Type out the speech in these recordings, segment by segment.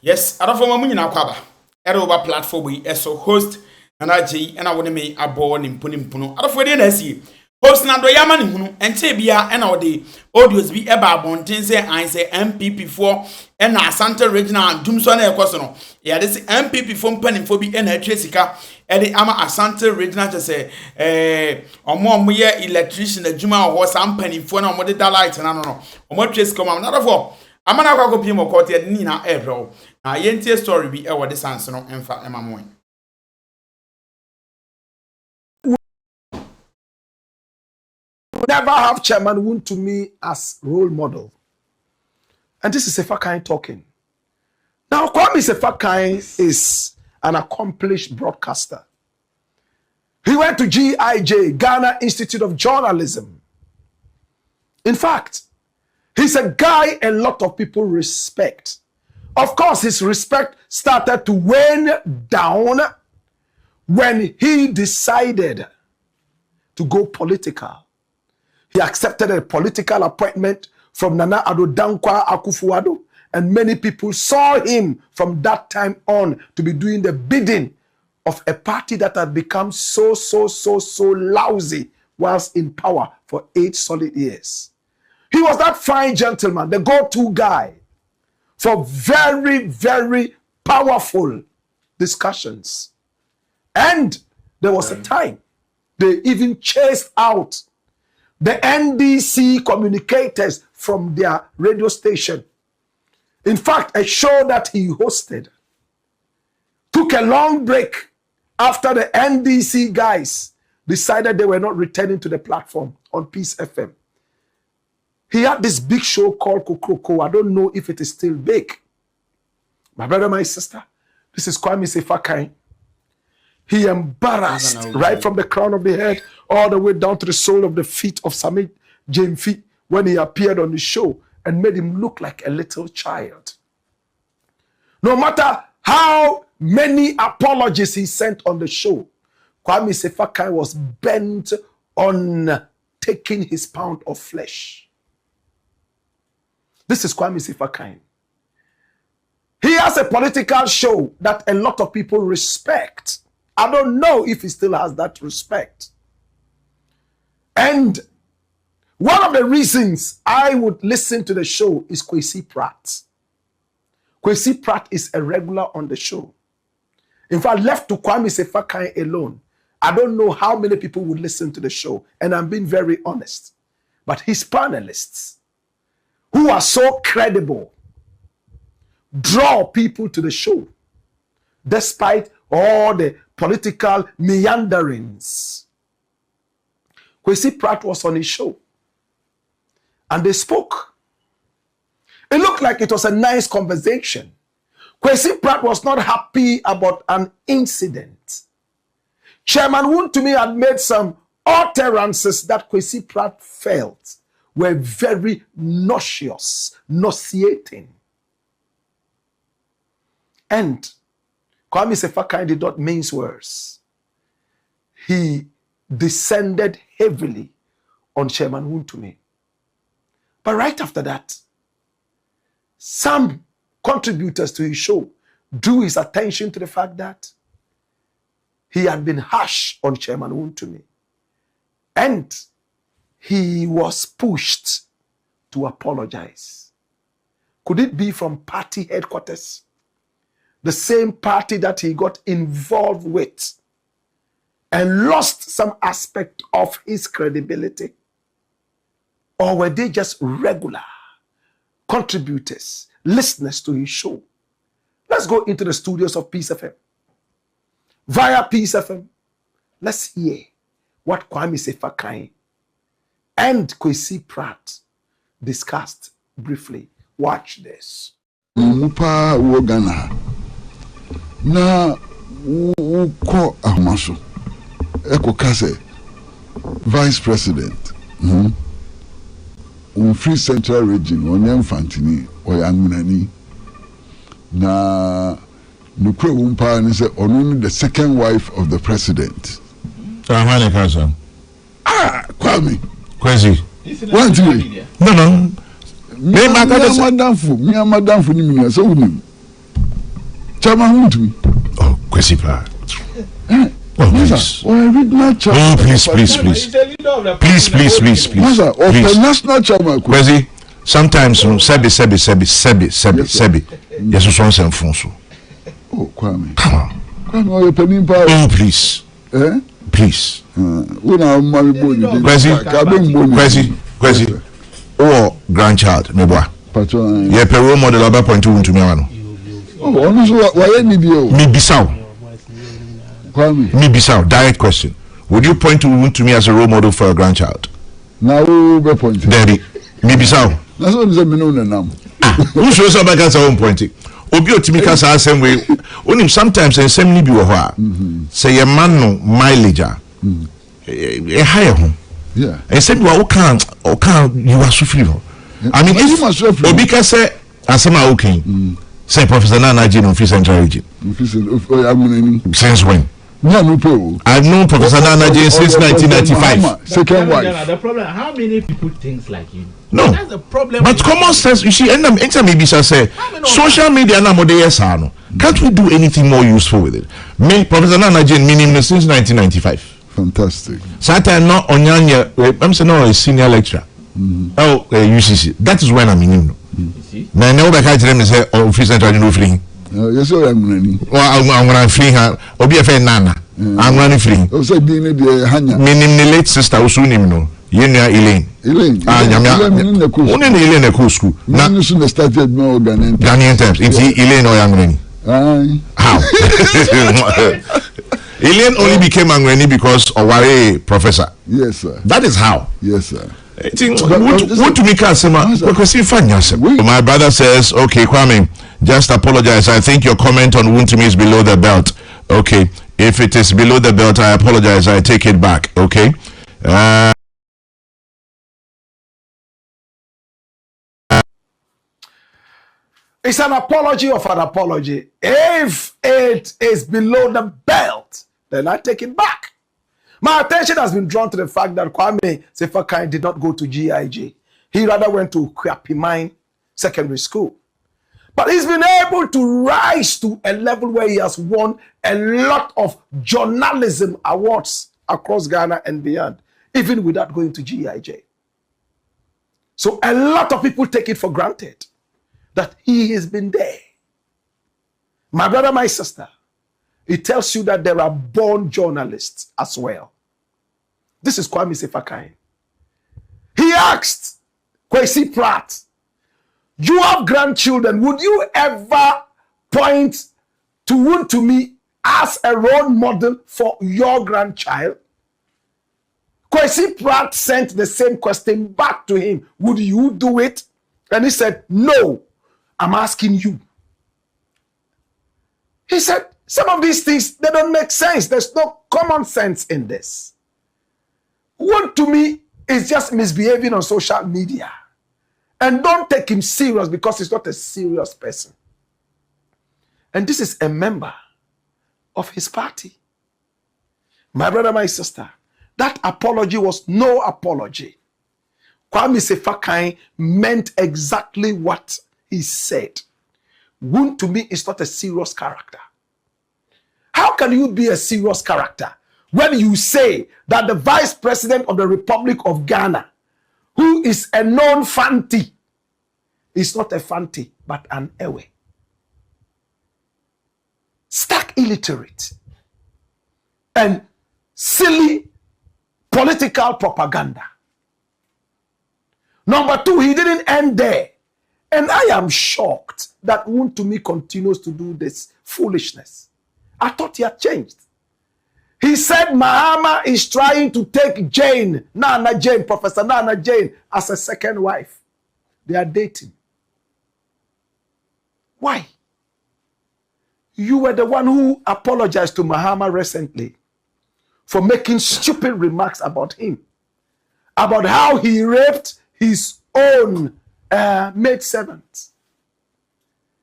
Yes, I don't know when you kwaba. Over platform we so host and I want me aboard in Punimpuno. I don't know when see. Host na Adorye man hunu ente bia e na ode audios bi e ba bonten say I say NPP for e na Asante regional dumso na ekoso no ya de say NPP for mpanimfo bi e na atwa sika e de ama Asante regional to say omo ye electrician adwuma ho sam mpanimfo na omo de da light na no omo atwa sika ma na for amana akwa kopi mo court e ni na e bro na yentie story bi e wo de sanse no emfa ema mo. Never have Chairman Woon to me as role model. And this is Sefakai talking. Now, Kwame Sefakai is an accomplished broadcaster. He went to GIJ, Ghana Institute of Journalism. In fact, he's a guy a lot of people respect. Of course, his respect started to wane down when he decided to go political. He accepted a political appointment from Nana Addo Dankwa Akufo-Addo, and many people saw him from that time on to be doing the bidding of a party that had become so lousy whilst in power for 8 solid years. He was that fine gentleman, the go-to guy for very, very powerful discussions. And there was a time they even chased out the NDC communicators from their radio station. In fact, a show that he hosted took a long break after the NDC guys decided they were not returning to the platform on Peace FM. He had this big show called Kokroko. I don't know if it is still big. My brother, my sister, this is Kwame Sefakai. He embarrassed right from the crown of the head all the way down to the sole of the feet of Samit Jemfi when he appeared on the show and made him look like a little child. No matter how many apologies he sent on the show, Kwame Sefakai was bent on taking his pound of flesh. This is Kwame Sefakai. He has a political show that a lot of people respect. I don't know if he still has that respect. And one of the reasons I would listen to the show is Kwesi Pratt. Kwesi Pratt is a regular on the show. In fact, left to Kwame Sefakai alone, I don't know how many people would listen to the show. And I'm being very honest. But his panelists, who are so credible, draw people to the show, despite all the political meanderings. Kwesi Pratt was on his show and they spoke. It looked like it was a nice conversation. Kwesi Pratt was not happy about an incident. Chairman Woon to me had made some utterances that Kwesi Pratt felt were very nauseating. And Kwame Sefakai did not mince words. He descended heavily on Chairman Woon to me. But right after that, some contributors to his show drew his attention to the fact that he had been harsh on Chairman Woon to me. And he was pushed to apologize. Could it be from party headquarters? The same party that he got involved with and lost some aspect of his credibility? Or were they just regular contributors, listeners to his show? Let's go into the studios of Peace FM. Via Peace FM, let's hear what Kwame Sefakai and Kwesi Pratt discussed briefly. Watch this. Mupa Wogana. Na uko ahmaso eko kase vice president Free Central Region onye mfantini oyangunani na nukwe umpa ni se onu the second wife of the president. Amane Kasa. Kwame Kwesi. What do? No. Me madam fu ni mi so unim. Chairman won't me. Oh, Kwesi pa. Oh, please. Original chairman. Oh, please. Master, of the national chairman. Kwesi, sometimes, sebi. Yes, so some phone. Oh, Kwame. Come on. Kwame, oh, you're penning power. Oh, please. Eh? Please. Kwesi. Oh, grandchild, me boy. Patron. Yeah, per role model about point to me. Oh, honestly, why any deal? Me bisau. Kwame. Me bisau. Direct question. Would you point to me as a role model for a grandchild? Now who be pointing? Daddy. Me bisau. That's what is me know now. Who shows up against our own pointing? Obi otimika sa same way. Only sometimes and same ni bi wo ho a. Say a man no mileage a. Higher home. Yeah. And say you can you are suffering. I mean if Obi ka say asema okay. Say Professor Nana Jane of Central Region. Since when? No. I've known Professor Nana Jane since 1995. Second wife. The problem, how many people think like you? No. That's the problem. But common sense, you see, and maybe shall say social media na mo dey no. Can't we do anything more useful with it? Me, Professor Nana Jane, meaning since 1995. Fantastic. Satan not onyanya. I'm saying no, a senior lecturer. Oh, UCC. That is when I'm in him. You see? Now, never catch them and say, oh, free central, no free. Yes, I'm running. Well, I'm going to free her. Or be a fair nana. I'm running free. Also, being the Hanya. Meaning the late sister was soon him, no. Yenya Elaine. Elaine. Elaine in the cool. Only the Elaine in the cool school. Now, you soon started more Ghanaian times. It's Elaine or Young. How? Elaine only became Angweni because of a professor. Yes, sir. That is how. Yes, sir. What to make us my brother says, okay, Kwame, just apologize. I think your comment on Wuntumi is below the belt. Okay. If it is below the belt, I apologize. I take it back. Okay. It's an apology of an apology. If it is below the belt, then I take it back. My attention has been drawn to the fact that Kwame Sefakai did not go to GIJ. He rather went to Kwapimine Secondary School. But he's been able to rise to a level where he has won a lot of journalism awards across Ghana and beyond, even without going to GIJ. So a lot of people take it for granted that he has been there. My brother, my sister, it tells you that there are born journalists as well. This is Kwame Sefakai. He asked Kwesi Pratt, you have grandchildren, would you ever point to Wuntumi as a role model for your grandchild? Kwesi Pratt sent the same question back to him. Would you do it? And he said, no, I'm asking you. He said, some of these things, they don't make sense. There's no common sense in this. Wuntumi is just misbehaving on social media. And don't take him serious because he's not a serious person. And this is a member of his party. My brother, my sister, that apology was no apology. Kwame Sefakai meant exactly what he said. Wuntumi is not a serious character. How can you be a serious character when you say that the Vice President of the Republic of Ghana, who is a known Fanti, is not a Fanti, but an Ewe? Stark illiterate and silly political propaganda. Number two, he didn't end there. And I am shocked that Wuntumi continues to do this foolishness. I thought he had changed. He said Mahama is trying to take Jane, Nana Jane, Professor Nana Jane, as a second wife. They are dating. Why? You were the one who apologized to Mahama recently for making stupid remarks about him, about how he raped his own maidservant.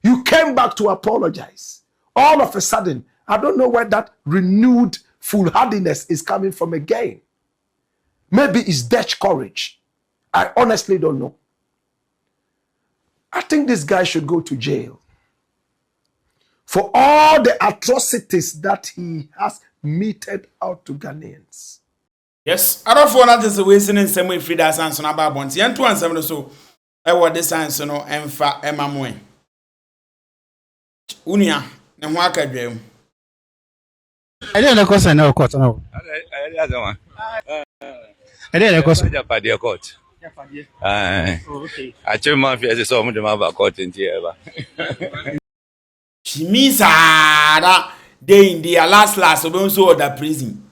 You came back to apologize. All of a sudden, I don't know where that renewed foolhardiness is coming from again. Maybe it's Dutch courage. I honestly don't know. I think this guy should go to jail for all the atrocities that he has meted out to Ghanaians. Yes, I don't want to say we seen in some way free that sense on about bonds. Yan 2 and 7 so I want this sense no emfa emamwe. Unia na ho aka dwam. I didn't know no court no. I didn't know Japadia court. Okay. I tell my face so much about court in here. She means that they in their last so the prison.